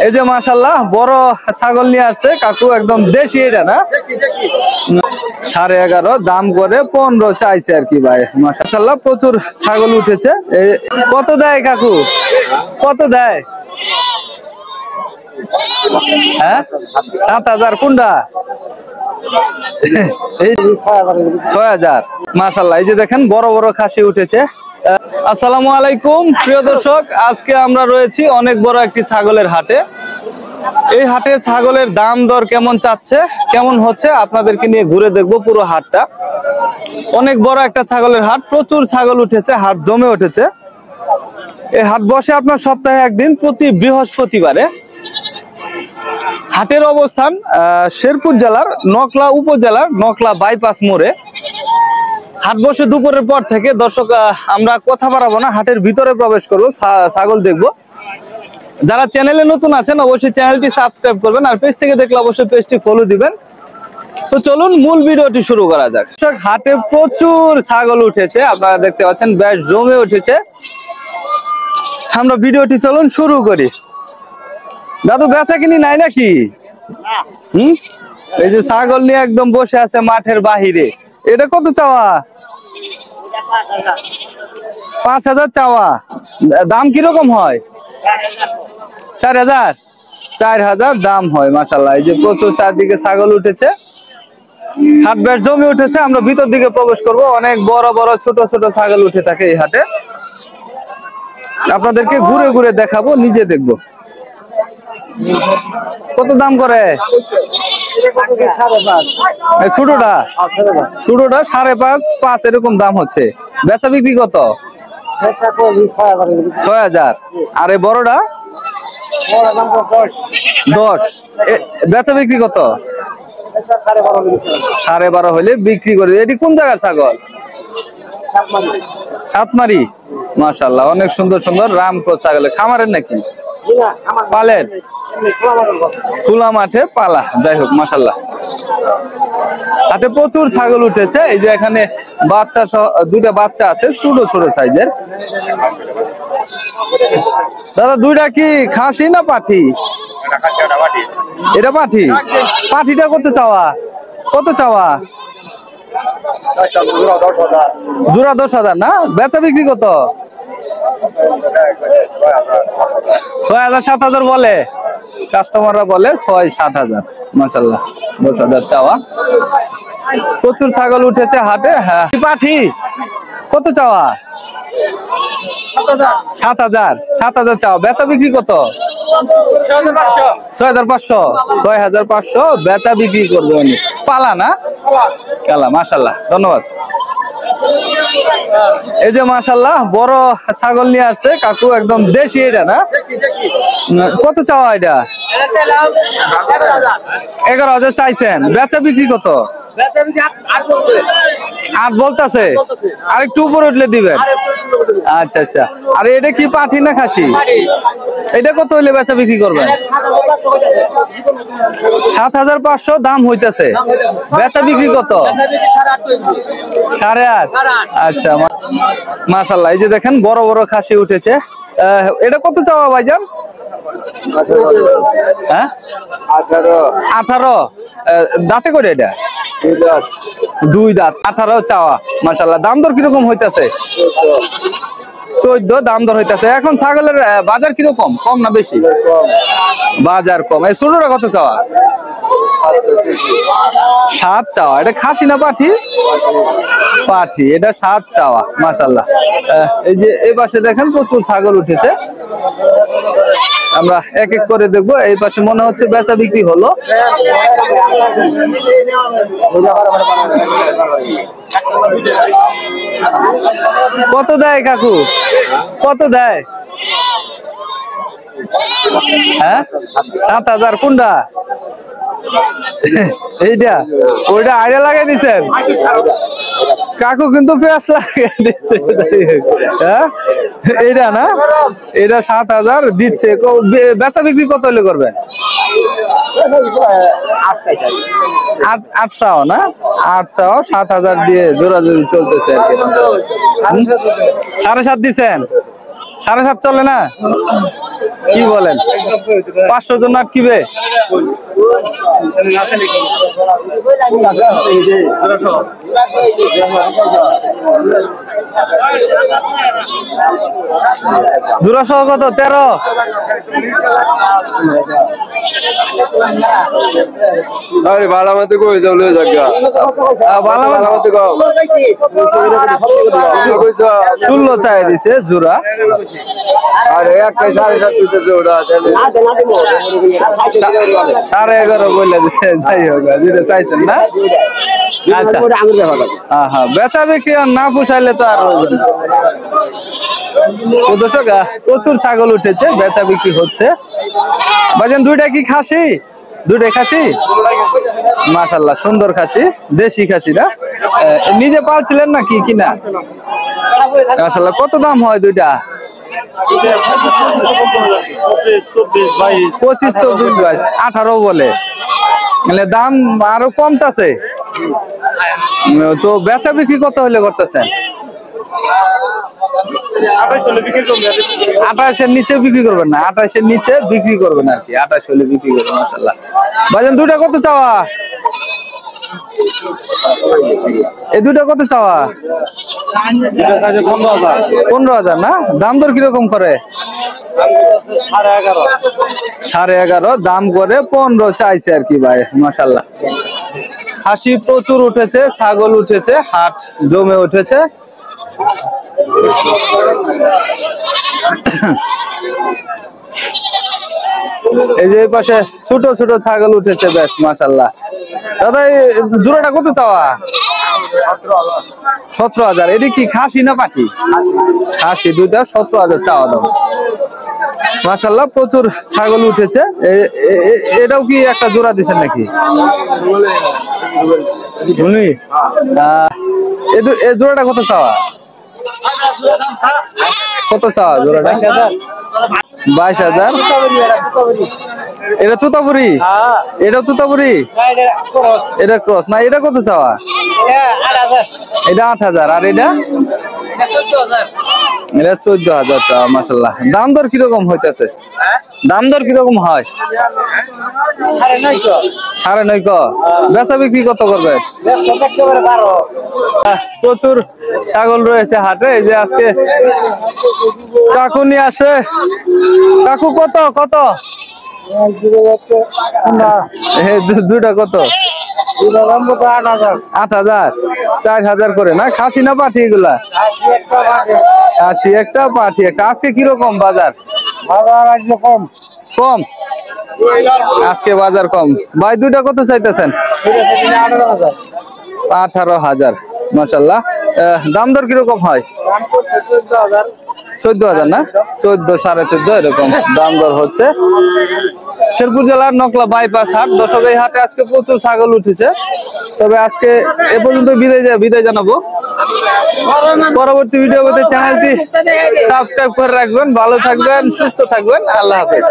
এই যে মাশাআল্লাহ বড় ছাগল নিয়ে আসছে কাকু, একদম দেশি এটা না? 11.5 দাম করে 15 চাইছে আর কি ভাই। মাশাআল্লাহ প্রচুর ছাগল উঠেছে। কত দেয় কাকু, কত দেয়? হ্যাঁ 7,000 কোনটা? 6,000। মাশাআল্লাহ এই যে দেখেন বড় বড় খাসি উঠেছে। আসসালামু আলাইকুম প্রিয় দর্শক, আজকে আমরা রয়েছি অনেক বড় একটি ছাগলের হাটে। এই হাটে ছাগলের দাম দর কেমন চাচ্ছে, কেমন হচ্ছে আপনাদেরকে নিয়ে ঘুরে দেখবো পুরো হাটটা। অনেক বড় একটা ছাগলের হাট, প্রচুর ছাগল উঠেছে, হাট জমে উঠেছে। এই হাট বসে আপনার সপ্তাহে একদিন, প্রতি বৃহস্পতিবারে। হাটের অবস্থান শেরপুর জেলার নকলা উপজেলার নকলা বাইপাস মোড়ে। হাট বসে দুপুরের পর থেকে। দর্শক আমরা কথা বাড়াবো না, হাটের ভিতরে প্রবেশ করবো, ছাগল দেখবো। যারা চ্যানেলে নতুন আছেন অবশ্যই চ্যানেলটি সাবস্ক্রাইব করবেন, আর পেজ থেকে দেখলে অবশ্যই পেজটি ফলো দিবেন। তো চলুন মূল ভিডিওটি শুরু করা যাক। হাটে প্রচুর ছাগল উঠেছে, আপনারা দেখতে পাচ্ছেন বেশ জমে উঠেছে। আমরা ভিডিওটি চলুন শুরু করি। দাদু বেচা কিনি নাই নাকি? এই যে ছাগল নিয়ে একদম বসে আছে মাঠের বাহিরে। এটা কত চাওয়া? 5,000 চাওয়া। দাম কিরকম হয়? 4,000। 4,000 দাম হয়। মাশাআল্লাহ এই যে প্রচুর চারদিকে ছাগল উঠেছে, হাট বেশ জমে উঠেছে। আমরা ভিতর দিকে প্রবেশ করব। অনেক বড় বড় ছোট ছোট ছাগল উঠে থাকে এই হাটে, আপনাদেরকে ঘুরে ঘুরে দেখাবো, নিজে দেখবো। কত দাম করে ছোটটা? ছোটটা 5.5 এরকম দাম হচ্ছে। বেচা বিক্রি কত? 6,000। আর এই বড়টা 10। বেচা বিক্রি কত? 12.5 হলে বিক্রি করে। এটি কোন জায়গার ছাগল? সাতমারি। মাশাআল্লাহ অনেক সুন্দর সুন্দর রামপুর ছাগল। খামারের নাকি পালেন? খোলা মাঠে পালা। যাই হোক মাশাআল্লাহ হাটে প্রচুর ছাগল উঠেছে। এই যে এখানে বাচ্চা দুইটা বাচ্চা আছে, ছোট ছোট সাইজের। দাদা দুইটা কি খাসি না পাঠি? এটা পাঠি। পাঠিটা কত চাওয়া? কত চাওয়া? জোড়া 10,000 না? বেচা বিক্রি কত? 6,000 7,000 বলে কাস্টমাররা, বলে 6-7,000। মাশাআল্লাহ 10,000 চাওয়া। প্রচুর ছাগল উঠেছে হাটে। হ্যাঁ পাঠি কত চাওয়া? 7,000। 7,000 চাওয়া। বেচা বিক্রি কত? 6,500। 6,500 বেচা বিক্রি করবে উনি। পালা না? কালা। মাশাআল্লাহ ধন্যবাদ। এই যে মাশাআল্লাহ বড় ছাগল নিয়ে আসছে কাকু, একদম দেশি এটা না? কত চাওয়া এটা? 11,000 চাইছেন। বেচা বিক্রি কত? 8 বলতেছে। আর একটু উপরে উঠলে দিবেন। আচ্ছা আচ্ছা। আর এটা কি পাঠি না খাসি? এটা কত হইলে বেচা বিক্রি করবেন? 7,500 দাম হইতেছে। বেচা বিক্রি কত? 8.5। আচ্ছা মাশাআল্লাহ এই যে দেখেন বড় বড় খাসি উঠেছে। এটা কত চাওয়া ভাইজান? হ্যাঁ 18। দাঁতে করে এটা? 2 দাঁত। 18 চাওয়া। মাশাআল্লাহ দাম দর কিরকম হইতেছে? 14 দাম দর হইতেছে। এখন ছাগলের বাজার কিরকম, কম না বেশি? বাজার কম। এই ছোটটা কত চাওয়া? 7 চাওয়া। এটা খাসি না পাঠি? পাঠি। এটা 7 চাওয়া। মাশাআল্লাহ এই যে এই পাশে দেখেন প্রচুর ছাগল উঠেছে, আমরা এক এক করে দেখবো। এই পাশে মনে হচ্ছে বেচা বিক্রি হলো। কত দেয় কাকু? কত দেয়? হ্যাঁ 7,000 কোনটা? এইটা? ওইটা আইডিয়া লাগাই দিচ্ছেন কাকু, কিন্তু পেঁয়াজ লাগাই দিচ্ছে। হ্যাঁ এইটা না? এটা 7,000 দিচ্ছে। বেচা বিক্রি কত হলে করবেন? 8 চাও না? 8 চাও। 7,000 দিয়ে জোরাজোরি চলতেছে আর কি। 7.5 দিচ্ছেন। 7.5 চলে না? কি বলেন 500 জন আটকিবে? জোড়াসহ কত? 13? আরে বালামাতে কই যাওলে জায়গা বালামাতে 16 চাই দিছে জোড়া। আরে একটা 7.5 দিতে জোড়া আছে 11.5 বলে দিছে। যাই হোক যেটা চাইছেন না। আচ্ছা হ্যাঁ বেচা বিক্রি আর না পোষাইলে তো আর হবে না। তো দর্শক প্রচুর ছাগল উঠেছে, বেচা বিক্রি হচ্ছে। ভাইজান দুইটা কি খাসি? দুইটাই খাসি? মাশাআল্লাহ সুন্দর খাসি, দেশি খাসি না? নিজে পালছিলেন না কি কিনা? মাশাআল্লাহ কত দাম হয় দুইটা? 25, 24, 22, 18 বলে। দাম আরো কমতেছে তো। বেচা বিক্রি কত হলে করতেছেন? 28-এর নিচে বিক্রি করবেন না? 28-এর নিচে বিক্রি করবেন আর কি। 28 হলে বিক্রি করবেন। মাশাআল্লাহ ভাইজান দুইটা কত চাওয়া? এই দুইটা কত চাওয়া? 15,000 না? দাম দর কিরকম করে? 11.5 দাম করে 15 চাইছে আর কি ভাই। মাশাআল্লাহ হাসি প্রচুর উঠেছে, ছাগল উঠেছে, হাট জমে উঠেছে। এই যে পাশে ছোট ছোট ছাগল উঠেছে বেশ। মাশাআল্লাহ দাদা এই জোড়াটা কত চাওয়া? 17,000। এটি কি খাসি না পাঠি? খাসি দুইটা 17,000 চাওয়া দাম। মাশাআল্লাহ প্রচুর ছাগল উঠেছে। এটাও কি একটা জোড়া দিচ্ছেন নাকি? এই জোড়াটা কত চাওয়া? কত চাওয়া জোড়াটা? 22,000। এটা তুতাপুরি? এটা তুতাপুরি? এটা ক্রস না? এটা কত চাওয়া? এটা 8,000। আর এটা? এটা 14,000 চাওয়া। মাশাআল্লাহ দাম দর কিরকম হইতেছে? দাম দর কিরকম হয়? 9.5। বেচা বিক্রি কত করবে? প্রচুর ছাগল রয়েছে হাটে। এই যে আজকে কাকু নিয়ে আসে। কাকু কত কত? দুটা কত? 8,000। 4,000 করে না? খাসি না পাঠি এগুলা? খাসি একটা, পাঠি একটা। আজকে কিরকম বাজার? কম কম আজকে বাজার কম। ভাই দুইটা কত চাইতেছেন? 18,000। মাশাআল্লাহ দাম দর কিরকম হয়? 14,000 না? 14, 14.5 এরকম দাম দর হচ্ছে। শেরপুর জেলার নকলা বাইপাস হাট। দর্শক এই হাটে আজকে প্রচুর ছাগল উঠেছে। তবে আজকে এ পর্যন্ত বিদায় জানাবো। পরবর্তী ভিডিও পেতে চ্যানেলটি সাবস্ক্রাইব করে রাখবেন। ভালো থাকবেন, সুস্থ থাকবেন। আল্লাহ হাফেজ।